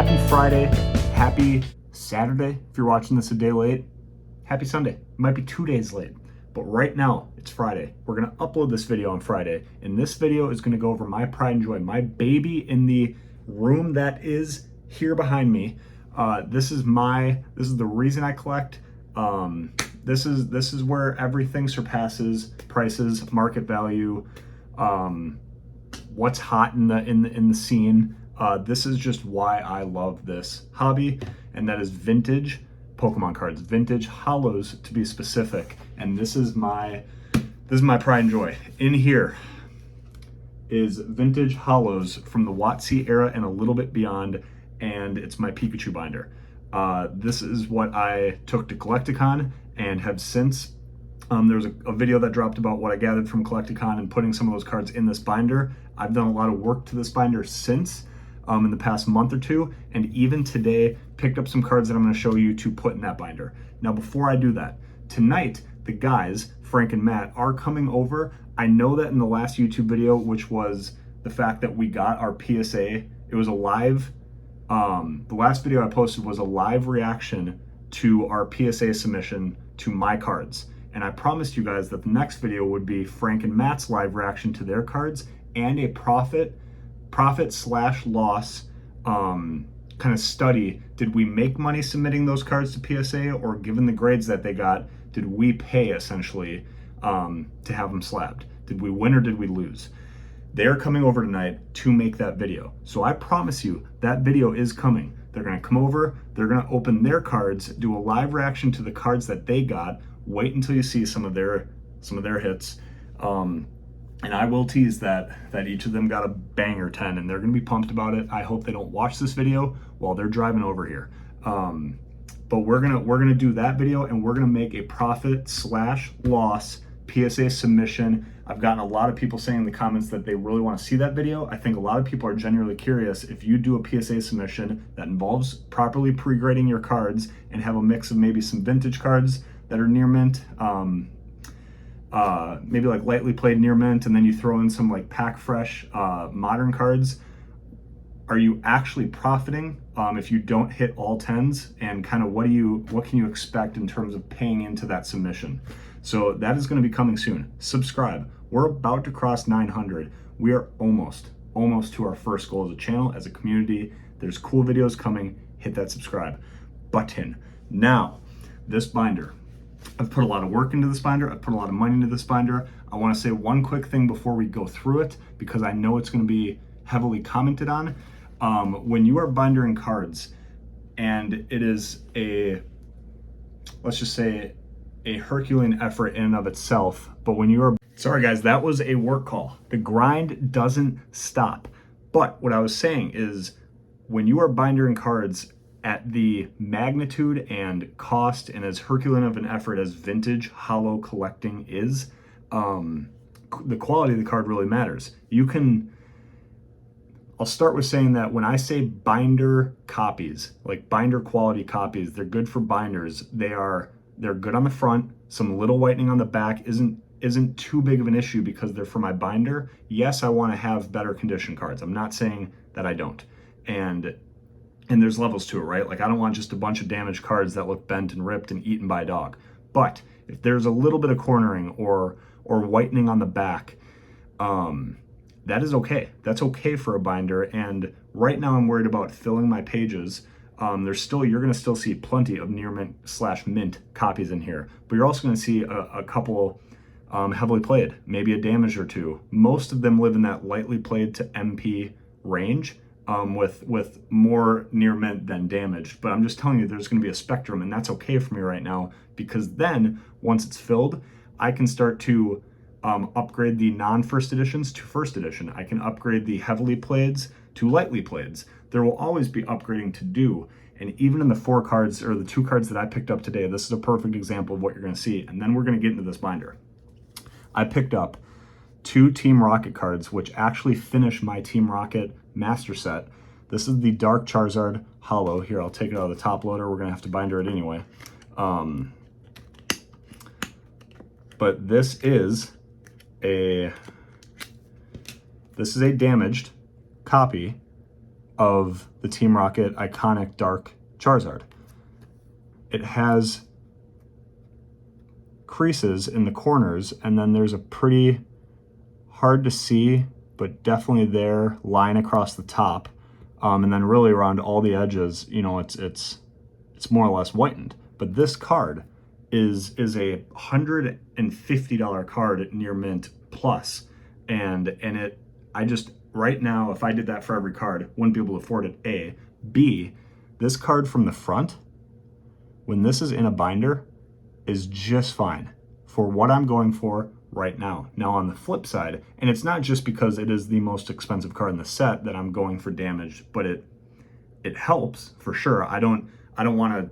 Happy Friday, happy Saturday if you're watching this a day late, happy Sunday. It might be 2 days late, but right now it's Friday. We're gonna upload this video on Friday, and this video is gonna go over my pride and joy, my baby in the room that is here behind me. This is the reason I collect. This is where everything surpasses prices, market value, what's hot in the scene. This is just why I love this hobby, and that is vintage Pokemon cards, vintage holos to be specific. And this is my pride and joy. In here is vintage holos from the WotC era and a little bit beyond, and it's my Pikachu binder. This is what I took to Collecticon and have since. There's a video that dropped about what I gathered from Collecticon and putting some of those cards in this binder. I've done a lot of work to this binder since, in the past month or two, and even today picked up some cards that I'm going to show you to put in that binder. Now, before I do that, tonight the guys, Frank and Matt, are coming over. I know that in the last YouTube video, which was the fact that we got our PSA, it was a live, the last video I posted was a live reaction to our PSA submission to my cards. And I promised you guys that the next video would be Frank and Matt's live reaction to their cards and a profit/loss kind of study. Did we make money submitting those cards to PSA, or given the grades that they got, did we pay essentially to have them slabbed? Did we win or did we lose? They're coming over tonight to make that video. So I promise you that video is coming. They're gonna come over, they're gonna open their cards, do a live reaction to the cards that they got. Wait until you see some of their hits. And I will tease that each of them got a banger 10, and they're gonna be pumped about it. I hope they don't watch this video while they're driving over here. But we're gonna do that video, and we're gonna make a profit/loss PSA submission. I've gotten a lot of people saying in the comments that they really want to see that video. I think a lot of people are genuinely curious. If you do a PSA submission that involves properly pre-grading your cards and have a mix of maybe some vintage cards that are near mint, maybe like lightly played near mint, and then you throw in some like pack fresh modern cards, are you actually profiting if you don't hit all 10s? And kind of what can you expect in terms of paying into that submission? So that is going to be coming soon. Subscribe. We're about to cross 900. We are almost to our first goal as a channel, as a community. There's cool videos coming. Hit that subscribe button. Now, this binder. I've put a lot of work into this binder. I've put a lot of money into this binder. I want to say one quick thing before we go through it, because I know it's going to be heavily commented on. When you are bindering cards, and it is let's just say a Herculean effort in and of itself, but when you are, sorry guys, that was a work call. The grind doesn't stop. But what I was saying is, when you are bindering cards at the magnitude and cost and as Herculean of an effort as vintage holo collecting is, the quality of the card really matters. I'll start with saying that when I say binder copies, like binder quality copies, they're good for binders. They're good on the front. Some little whitening on the back isn't too big of an issue because they're for my binder. Yes, I want to have better condition cards. I'm not saying that I don't. And there's levels to it, right? Like, I don't want just a bunch of damaged cards that look bent and ripped and eaten by a dog. But if there's a little bit of cornering or whitening on the back, that is okay. That's okay for a binder. And right now I'm worried about filling my pages. You're gonna still see plenty of near mint/mint copies in here, but you're also gonna see a couple heavily played, maybe a damage or two. Most of them live in that lightly played to MP range, with more near mint than damaged. But I'm just telling you, there's gonna be a spectrum, and that's okay for me right now, because then once it's filled, I can start to upgrade the non-first editions to first edition. I can upgrade the heavily playeds to lightly playeds. There will always be upgrading to do. And even in the 4 cards, or the 2 cards that I picked up today, this is a perfect example of what you're gonna see. And then we're gonna get into this binder. I picked up 2 Team Rocket cards, which actually finish my Team Rocket master set. This is the Dark Charizard Holo. Here, I'll take it out of the top loader. We're gonna have to binder it anyway. But this is a damaged copy of the Team Rocket iconic Dark Charizard. It has creases in the corners, and then there's a pretty hard to see, but definitely there, line across the top. And then really around all the edges, you know, it's more or less whitened. But this card is a $150 card near mint plus. And it, I just, right now, if I did that for every card, wouldn't be able to afford it, A. B, this card from the front, when this is in a binder, is just fine for what I'm going for right now. Now on the flip side, and it's not just because it is the most expensive card in the set that I'm going for damage, but it helps for sure. I don't want a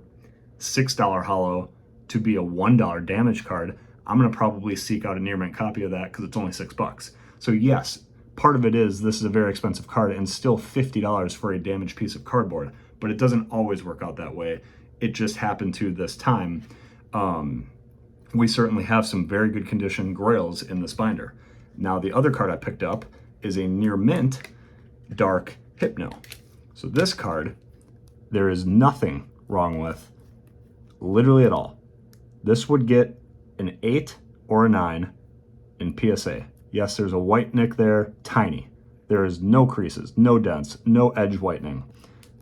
$6 holo to be a $1 damage card. I'm gonna probably seek out a near mint copy of that because it's only $6. So yes, part of it is this is a very expensive card and still $50 for a damaged piece of cardboard, but it doesn't always work out that way. It just happened to this time. We certainly have some very good condition Grails in this binder. Now the other card I picked up is a near mint Dark Hypno. So this card, there is nothing wrong with, literally at all. This would get an 8 or a 9 in PSA. Yes, there's a white nick there, tiny. There is no creases, no dents, no edge whitening,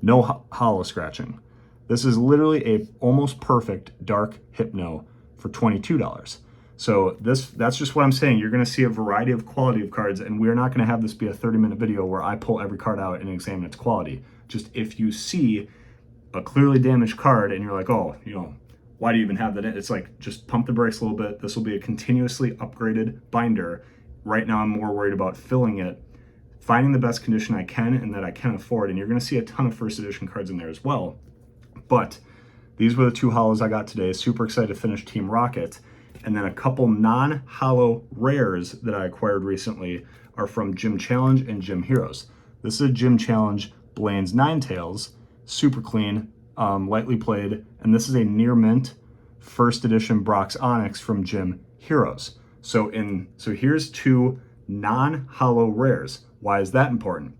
no hollow scratching. This is literally a almost perfect Dark Hypno for $22. So that's just what I'm saying. You're gonna see a variety of quality of cards, and we're not gonna have this be a 30-minute video where I pull every card out and examine its quality. Just if you see a clearly damaged card and you're like, oh, you know, why do you even have that in? It's like, just pump the brakes a little bit. This will be a continuously upgraded binder. Right now I'm more worried about filling it, finding the best condition I can and that I can afford, and you're gonna see a ton of first edition cards in there as well. But these were the two holos I got today. Super excited to finish Team Rocket. And then a couple non-holo rares that I acquired recently are from Gym Challenge and Gym Heroes. This is a Gym Challenge Blaine's Ninetales, super clean, lightly played, and this is a near mint first edition Brock's Onyx from Gym Heroes. So here's two non-holo rares. Why is that important?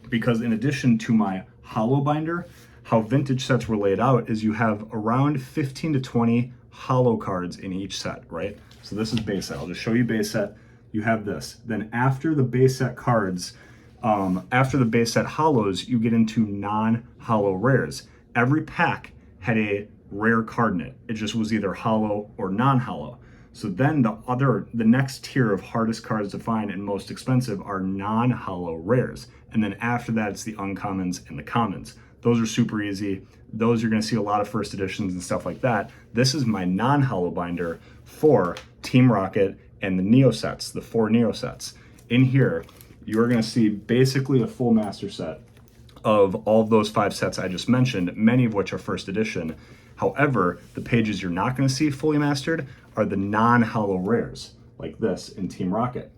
Because in addition to my holo binder, how vintage sets were laid out is you have around 15 to 20 holo cards in each set, right? So this is base set. I'll just show you base set. You have this. Then after the base set cards, after the base set holos, you get into non-holo rares. Every pack had a rare card in it. It just was either holo or non-holo. So then the next tier of hardest cards to find and most expensive are non-holo rares. And then after that, it's the uncommons and the commons. Those are super easy. Those you're gonna see a lot of first editions and stuff like that. This is my non-holo binder for Team Rocket and the Neo sets, the 4 Neo sets. In here, you're gonna see basically a full master set of all of those 5 sets I just mentioned, many of which are first edition. However, the pages you're not gonna see fully mastered are the non-holo rares, like this in Team Rocket.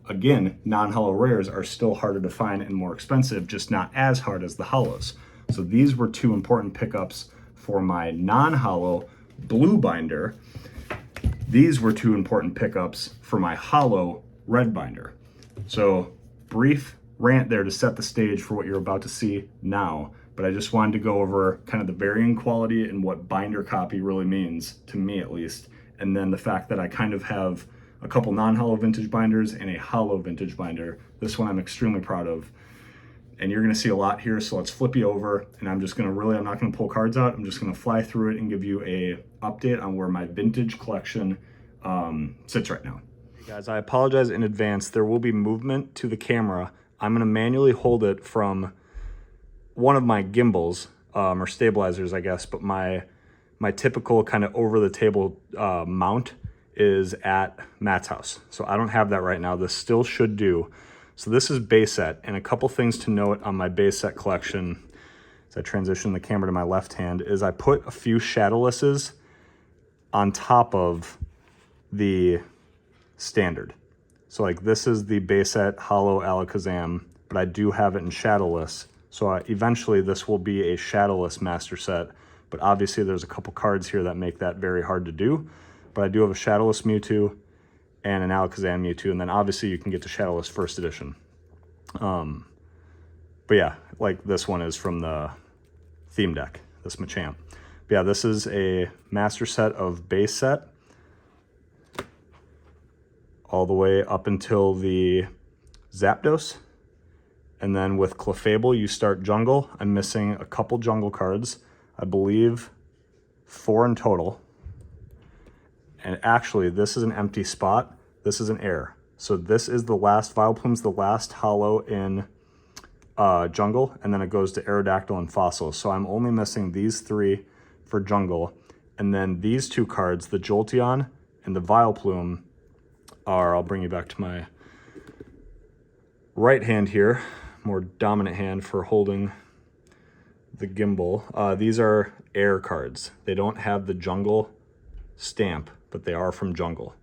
Again, non-holo rares are still harder to find and more expensive, just not as hard as the holos. So these were two important pickups for my non-holo blue binder. These were two important pickups for my holo red binder. So brief rant there to set the stage for what you're about to see now, but I just wanted to go over kind of the varying quality and what binder copy really means, to me at least, and then the fact that I kind of have a couple non-holo vintage binders and a holo vintage binder. This one I'm extremely proud of. And you're gonna see a lot here, so let's flip you over, and I'm not gonna pull cards out, I'm just gonna fly through it and give you a update on where my vintage collection sits right now. Hey guys, I apologize in advance. There will be movement to the camera. I'm gonna manually hold it from one of my gimbals, or stabilizers, I guess, but my typical kind of over-the-table mount is at Matt's house. So I don't have that right now. This still should do. So this is base set, and a couple things to note on my base set collection as I transition the camera to my left hand is I put a few shadowlesses on top of the standard. So like this is the base set holo Alakazam, but I do have it in shadowless. So eventually this will be a shadowless master set, but obviously there's a couple cards here that make that very hard to do. But I do have a shadowless Mewtwo and an Alakazam Mewtwo, and then obviously you can get to shadowless first edition. But yeah, like this one is from the theme deck, this Machamp. But yeah, this is a master set of base set all the way up until the Zapdos. And then with Clefable, you start jungle. I'm missing a couple jungle cards. I believe 4 in total. And actually, this is an empty spot. This is an air. So this is the last, Vileplume's the last holo in jungle, and then it goes to Aerodactyl and Fossil. So I'm only missing these 3 for jungle. And then these 2 cards, the Jolteon and the Vileplume, are, I'll bring you back to my right hand here, more dominant hand for holding the gimbal. These are air cards. They don't have the jungle stamp, but they are from jungle.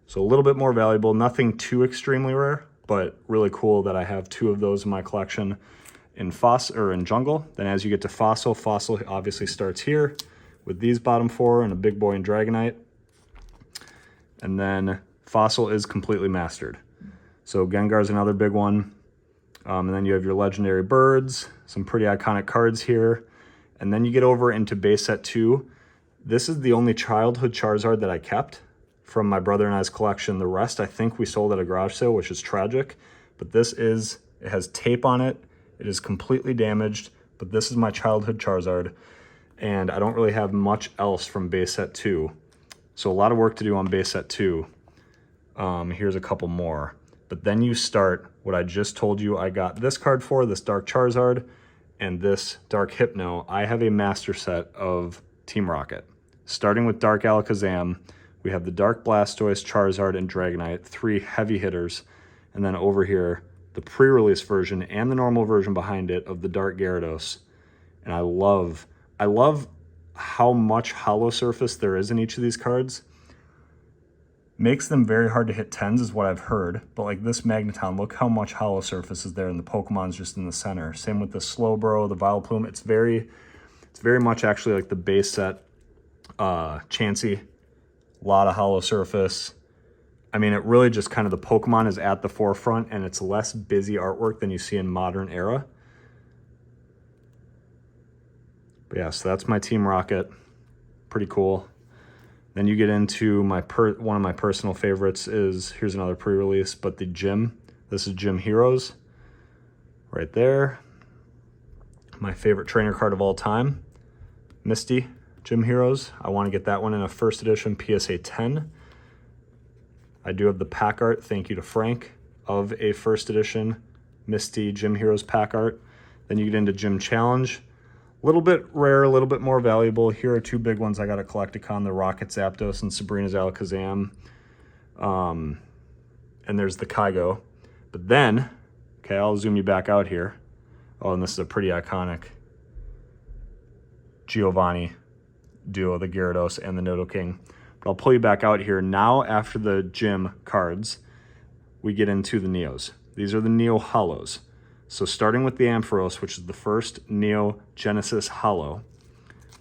So a little bit more valuable, nothing too extremely rare, but really cool that I have 2 of those in my collection in in jungle. Then as you get to Fossil, Fossil obviously starts here with these bottom 4 and a big boy in Dragonite. And then Fossil is completely mastered. So Gengar's another big one. And then you have your legendary birds, some pretty iconic cards here. And then you get over into base set 2. This is the only childhood Charizard that I kept from my brother and I's collection. The rest I think we sold at a garage sale, which is tragic. But this is, it has tape on it. It is completely damaged, but this is my childhood Charizard. And I don't really have much else from base set 2. So a lot of work to do on base set 2. Here's a couple more. But then you start what I just told you I got this card for, this Dark Charizard, and this Dark Hypno. I have a master set of Team Rocket. Starting with Dark Alakazam, we have the Dark Blastoise, Charizard, and Dragonite, 3 heavy hitters. And then over here, the pre-release version and the normal version behind it of the Dark Gyarados. And I love how much hollow surface there is in each of these cards. Makes them very hard to hit 10s is what I've heard, but like this Magneton, look how much hollow surface is there, and the Pokemon's just in the center. Same with the Slowbro, the Vileplume. It's very much actually like the base set Chansey. A lot of hollow surface. I mean, it really just kind of, the Pokemon is at the forefront, and it's less busy artwork than you see in modern era. But yeah, so that's my Team Rocket. Pretty cool. Then you get into my one of my personal favorites is, here's another pre-release, but the Gym. This is Gym Heroes right there. My favorite trainer card of all time, Misty Gym Heroes. I want to get that one in a first edition PSA 10. I do have the pack art, thank you to Frank, of a first edition Misty Gym Heroes pack art. Then you get into Gym Challenge. A little bit rare, a little bit more valuable. Here are 2 big ones I got at Collecticon, the Rocket Zapdos and Sabrina's Alakazam. And there's the Kygo. But then, okay, I'll zoom you back out here. Oh, and this is a pretty iconic Giovanni duo, the Gyarados and the Nidoking. But I'll pull you back out here. Now, after the Gym cards, we get into the Neos. These are the Neo Hollows. So starting with the Ampharos, which is the first Neo Genesis Holo,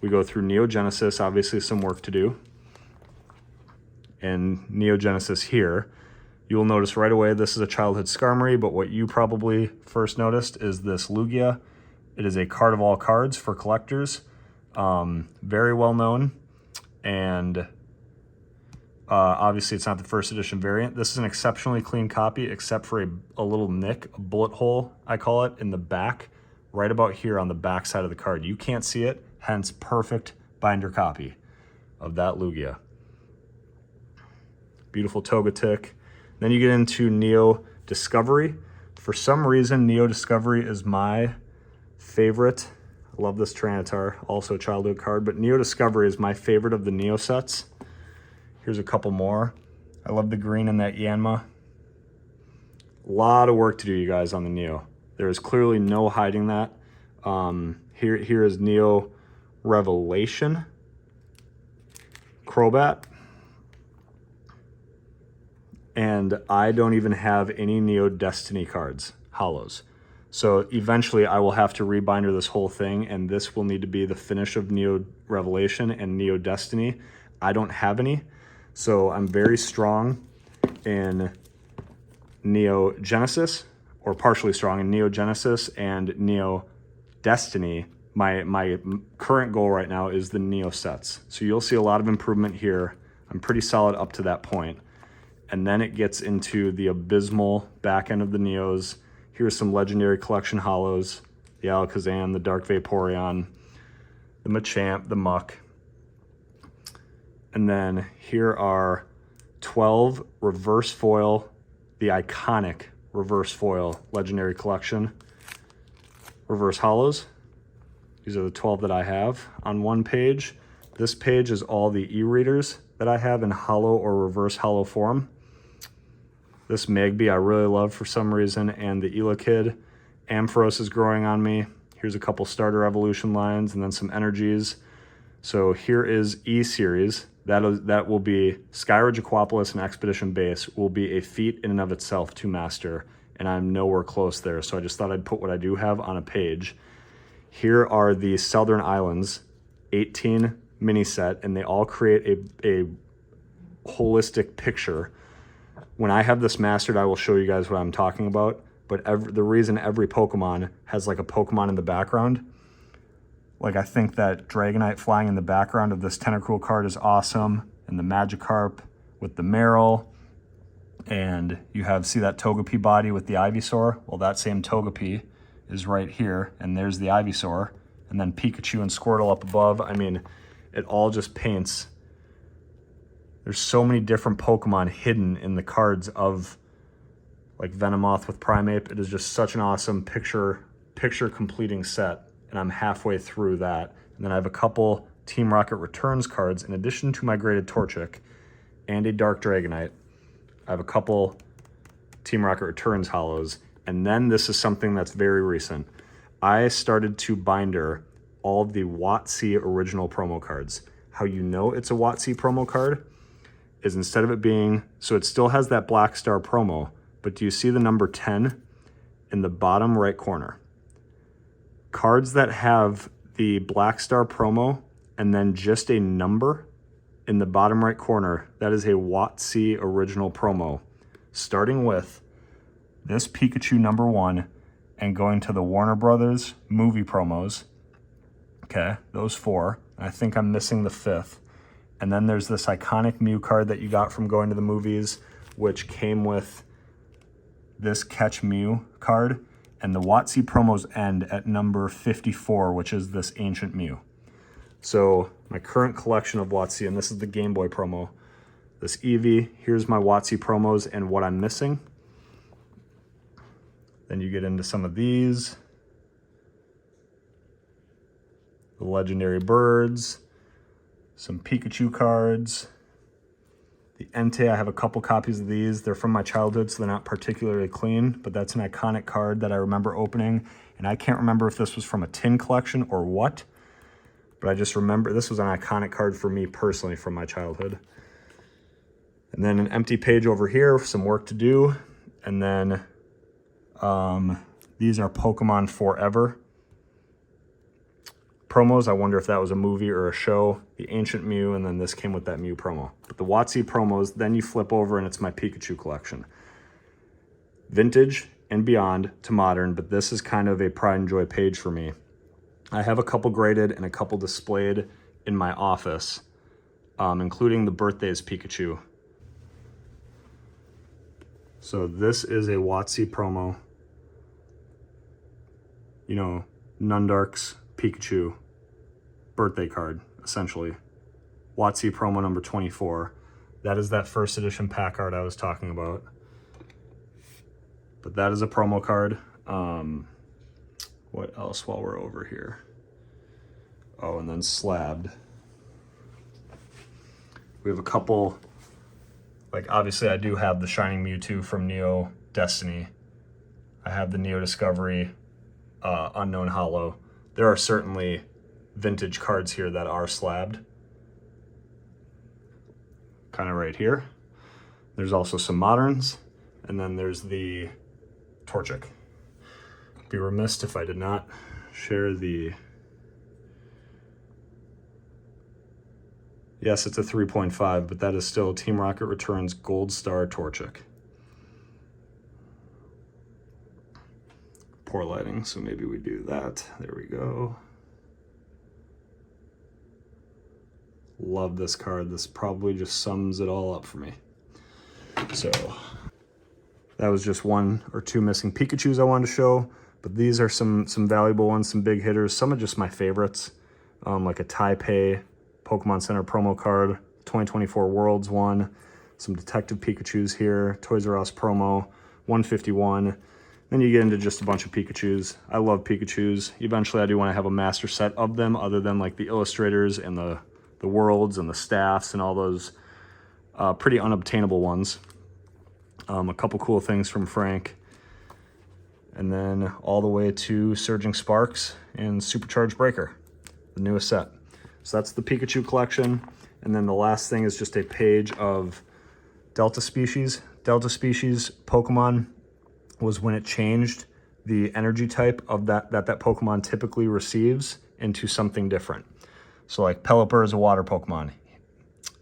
we go through Neo Genesis, obviously some work to do. And Neo Genesis here, you will notice right away this is a childhood Skarmory, but what you probably first noticed is this Lugia. It is a card of all cards for collectors, very well known, and obviously it's not the first edition variant. This is an exceptionally clean copy, except for a little nick, a bullet hole, I call it, in the back, right about here on the back side of the card. You can't see it, hence perfect binder copy of that Lugia. Beautiful Togetic. Then you get into Neo Discovery. For some reason, Neo Discovery is my favorite. I love this Tyranitar, also a childhood card, but Neo Discovery is my favorite of the Neo sets. Here's a couple more. I love the green in that Yanma. A lot of work to do, you guys, on the Neo. There is clearly no hiding that. Here is Neo Revelation. Crobat. And I don't even have any Neo Destiny cards, holos. So eventually I will have to rebinder this whole thing, and this will need to be the finish of Neo Revelation and Neo Destiny. I don't have any. So I'm very strong in Neo Genesis or partially strong in Neo Genesis and Neo Destiny. My current goal right now is the Neo sets. So you'll see a lot of improvement here. I'm pretty solid up to that point. And then it gets into the abysmal back end of the Neos. Here's some Legendary Collection Hollows, the Alakazam, the Dark Vaporeon, the Machamp, the Muck. And then here are 12 reverse foil, the iconic reverse foil Legendary Collection reverse hollows. These are the 12 that I have on one page. This page is all the e-readers that I have in hollow or reverse hollow form. This Magby I really love for some reason, and the Elekid. Ampharos is growing on me. Here's a couple starter evolution lines and then some energies. So here is E-Series. That will be Skyridge, Aquapolis, and Expedition Base will be a feat in and of itself to master, and I'm nowhere close there. So I just thought I'd put what I do have on a page. Here are the Southern Islands 18 mini set, and they all create a holistic picture. When I have this mastered, I will show you guys what I'm talking about. But the reason every Pokemon has like a Pokemon in the background, like I think that Dragonite flying in the background of this Tentacruel card is awesome, and the Magikarp with the Marill, and you see that Togepi body with the Ivysaur? Well, that same Togepi is right here, and there's the Ivysaur, and then Pikachu and Squirtle up above. I mean, it all just paints. There's so many different Pokemon hidden in the cards of like Venomoth with Primeape. It is just such an awesome picture completing set, and I'm halfway through that. And then I have a couple Team Rocket Returns cards in addition to my graded Torchic and a Dark Dragonite. I have a couple Team Rocket Returns hollows, and then this is something that's very recent. I started to binder all of the WotC original promo cards. How you know it's a WotC promo card is instead of it being, so it still has that Black Star promo, but do you see the number 10 in the bottom right corner? Cards that have the Black Star promo and then just a number in the bottom right corner, that is a WotC original promo, starting with this Pikachu number 1 and going to the Warner Brothers movie promos. Okay, those 4. I think I'm missing the 5th. And then there's this iconic Mew card that you got from going to the movies, which came with this Catch Mew card. And the WotC promos end at number 54, which is this Ancient Mew. So my current collection of WotC, and this is the Game Boy promo, this Eevee, here's my WotC promos and what I'm missing. Then you get into some of these. The Legendary Birds, some Pikachu cards. The Entei, I have a couple copies of these. They're from my childhood, so they're not particularly clean, but that's an iconic card that I remember opening. And I can't remember if this was from a tin collection or what, but I just remember this was an iconic card for me personally from my childhood. And then an empty page over here, some work to do. And then these are Pokemon Forever promos. I wonder if that was a movie or a show. The Ancient Mew, and then this came with that Mew promo. But the WotC promos, then you flip over and it's my Pikachu collection. Vintage and beyond to modern, but this is kind of a pride and joy page for me. I have a couple graded and a couple displayed in my office, including the Birthdays Pikachu. So this is a WotC promo. You know, Nundark's Pikachu birthday card, essentially. WotC promo number 24. That is that first edition pack art I was talking about. But that is a promo card. What else while we're over here? Oh, and then Slabbed. We have a couple, like obviously I do have the Shining Mewtwo from Neo Destiny. I have the Neo Discovery Unknown Hollow. There are certainly vintage cards here that are slabbed. Kind of right here. There's also some moderns, and then there's the Torchic. Be remiss if I did not share the... Yes, it's a 3.5, but that is still Team Rocket Returns Gold Star Torchic. poor lighting, so maybe we do that. There we go. Love this card. This probably just sums it all up for me. So that was just one or two missing Pikachus I wanted to show, but these are some valuable ones, some big hitters. Some are just my favorites, like a Taipei Pokemon Center promo card, 2024 Worlds one, some Detective Pikachus here, Toys R Us promo, 151. Then you get into just a bunch of Pikachus. I love Pikachus. Eventually I do want to have a master set of them, other than like the illustrators and the worlds and the staffs and all those pretty unobtainable ones. A couple cool things from Frank. And then all the way to Surging Sparks and Supercharged Breaker, the newest set. So that's the Pikachu collection. And then the last thing is just a page of Delta Species. Delta Species Pokemon was when it changed the energy type of that Pokemon typically receives into something different. So like Pelipper is a water Pokemon.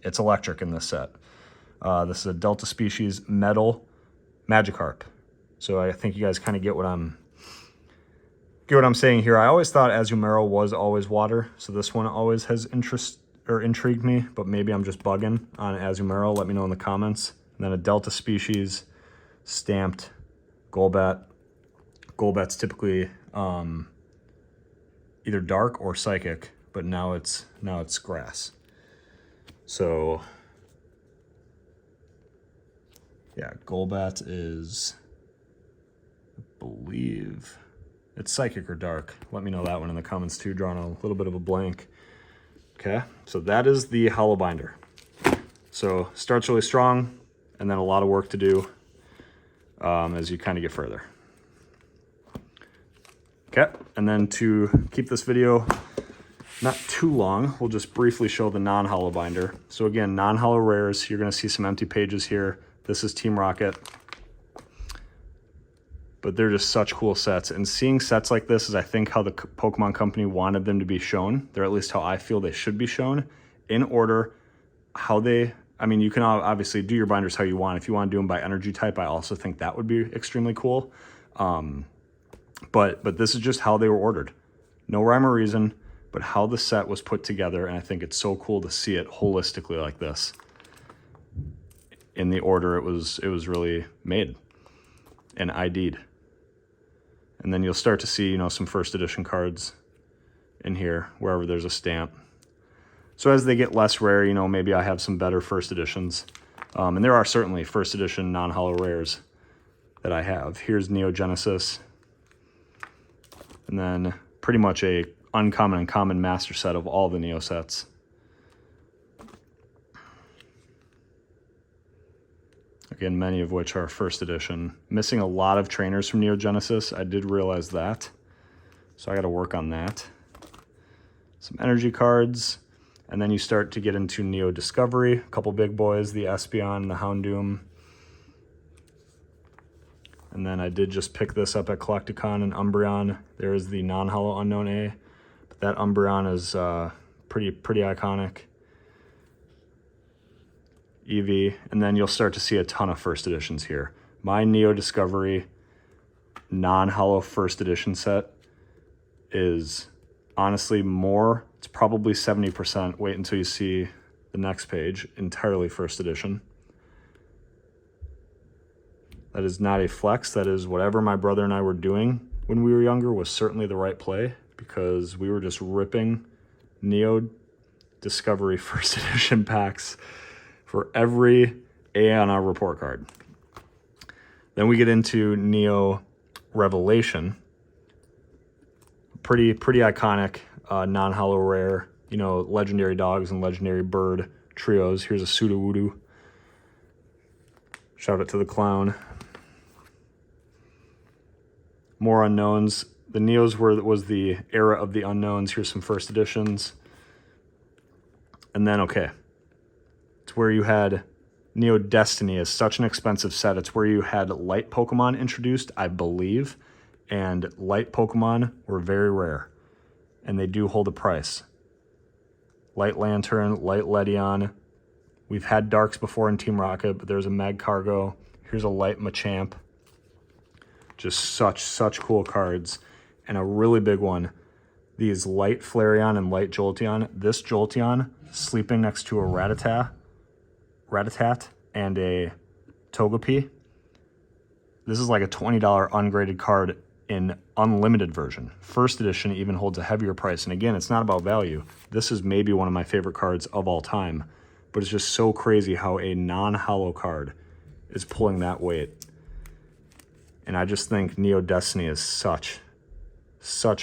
It's electric in this set. This is a Delta Species Metal Magikarp. So I think you guys kind of get what I'm saying here. I always thought Azumarill was always water, so this one always has intrigued me, but maybe I'm just bugging on Azumarill. Let me know in the comments. And then a Delta Species stamped Golbat. Golbat's typically either dark or psychic, but now it's grass. So yeah, Golbat is, I believe it's psychic or dark. Let me know that one in the comments too, drawing a little bit of a blank. Okay, so that is the Holo Binder. So starts really strong, and then a lot of work to do as you kind of get further. Okay, and then to keep this video not too long, we'll just briefly show the non-holo binder. So again, non-holo rares, you're gonna see some empty pages here. This is Team Rocket. But they're just such cool sets. And seeing sets like this is, I think, how the Pokemon Company wanted them to be shown. They're at least how I feel they should be shown, in order how they, I mean, you can obviously do your binders how you want. If you want to do them by energy type, I also think that would be extremely cool. But this is just how they were ordered. No rhyme or reason, but how the set was put together. And I think it's so cool to see it holistically like this, in the order it was really made and ID'd. And then you'll start to see, you know, some first edition cards in here, wherever there's a stamp. So as they get less rare, you know, maybe I have some better first editions. And there are certainly first edition non-holo rares that I have. Here's Neo Genesis. And then pretty much a uncommon and common master set of all the Neo sets. Again, many of which are first edition. Missing a lot of trainers from Neo Genesis. I did realize that. So I got to work on that. Some energy cards. And then you start to get into Neo Discovery. A couple big boys, the Espeon, the Houndoom. And then I did just pick this up at Collecticon, and Umbreon. There is the non-holo Unknown A. But that Umbreon is pretty iconic. Eevee, and then you'll start to see a ton of first editions here. My Neo Discovery non-holo first edition set is honestly more, it's probably 70%, wait until you see the next page, entirely first edition. That is not a flex, that is whatever my brother and I were doing when we were younger was certainly the right play, because we were just ripping Neo Discovery first edition packs for every A on our report card. Then we get into Neo Revelation. Pretty iconic non-holo rare, you know, legendary dogs and legendary bird trios. Here's a Sudowoodo. Shout out to the clown. More unknowns. The Neos was the era of the unknowns. Here's some first editions. And then, okay, it's where you had Neo Destiny is such an expensive set. It's where you had light Pokemon introduced, I believe, and light Pokemon were very rare, and they do hold a price. Light Lantern, Light Ledion. We've had Darks before in Team Rocket, but there's a Magcargo. Here's a light Machamp. Just such cool cards. And a really big one, these light Flareon and light Jolteon. This Jolteon sleeping next to a Rattata and a Togepi. This is like a $20 ungraded card in unlimited version. First edition even holds a heavier price. And again, it's not about value. This is maybe one of my favorite cards of all time, but it's just so crazy how a non-holo card is pulling that weight. And I just think Neo Destiny is such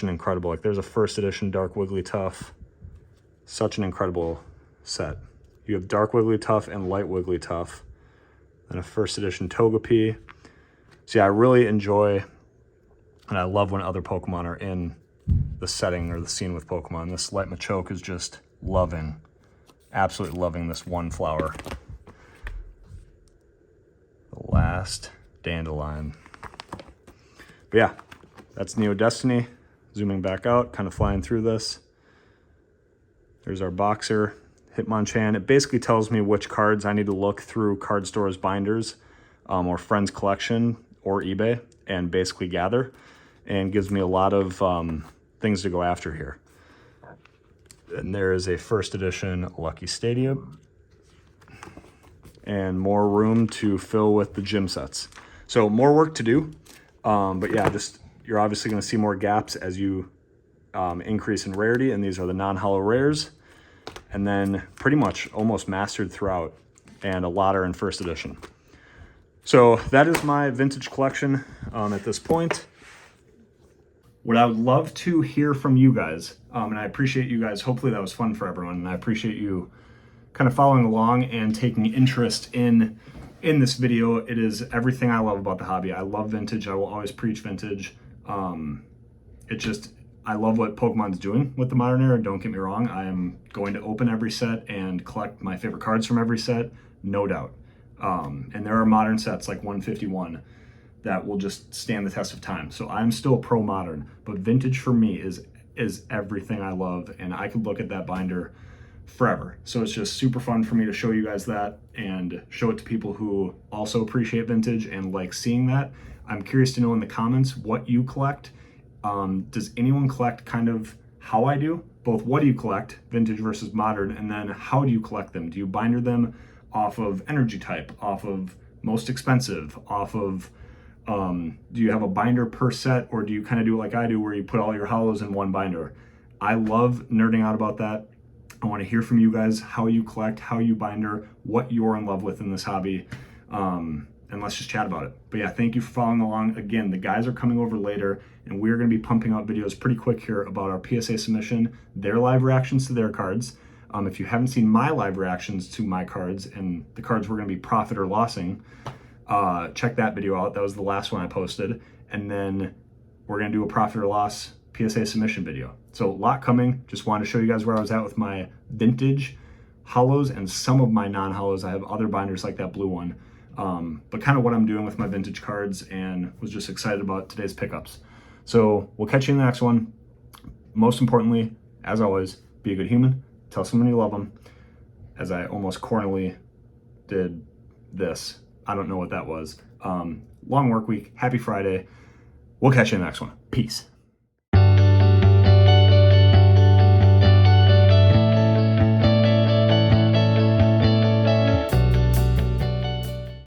an incredible, like there's a first edition Dark Wigglytuff, such an incredible set. You have Dark Wigglytuff and Light Wigglytuff, and a first edition Togepi. So yeah, I really enjoy, and I love when other Pokemon are in the setting or the scene with Pokemon. This Light Machoke is just absolutely loving this one flower. The last Dandelion. But yeah, that's Neo Destiny. Zooming back out, kind of flying through this. There's our Boxer, Hitmonchan. It basically tells me which cards I need to look through card stores, binders, or friends collection or eBay and basically gather, and gives me a lot of things to go after here. And there is a first edition Lucky Stadium and more room to fill with the gym sets. So more work to do, but yeah, you're obviously going to see more gaps as you increase in rarity, and these are the non-holo rares, and then pretty much almost mastered throughout, and a lot are in first edition. So that is my vintage collection at this point. What I would love to hear from you guys, and I appreciate you guys, hopefully that was fun for everyone, and I appreciate you kind of following along and taking interest in this video. It is everything I love about the hobby. I love vintage. I will always preach vintage. I love what Pokemon's doing with the modern era. Don't get me wrong. I am going to open every set and collect my favorite cards from every set, no doubt. And there are modern sets like 151 that will just stand the test of time. So I'm still pro modern, but vintage for me is everything I love, and I could look at that binder forever. So it's just super fun for me to show you guys that and show it to people who also appreciate vintage and like seeing that. I'm curious to know in the comments what you collect. Does anyone collect kind of how I do? Both what do you collect, vintage versus modern, and then how do you collect them? Do you binder them off of energy type, off of most expensive, off of, do you have a binder per set, or do you kind of do it like I do where you put all your hollows in one binder? I love nerding out about that. I want to hear from you guys how you collect, how you binder, what you're in love with in this hobby. And let's just chat about it. But yeah, thank you for following along. Again, the guys are coming over later, and we're going to be pumping out videos pretty quick here about our PSA submission, their live reactions to their cards. If you haven't seen my live reactions to my cards and the cards we're going to be profit or lossing, check that video out. That was the last one I posted. And then we're going to do a profit or loss PSA submission video. So a lot coming. Just wanted to show you guys where I was at with my vintage hollows and some of my non-hollows. I have other binders like that blue one. But kind of what I'm doing with my vintage cards, and was just excited about today's pickups. So we'll catch you in the next one. Most importantly, as always, be a good human. Tell someone you love them. As I almost cornily did this. I don't know what that was. Long work week. Happy Friday. We'll catch you in the next one. Peace.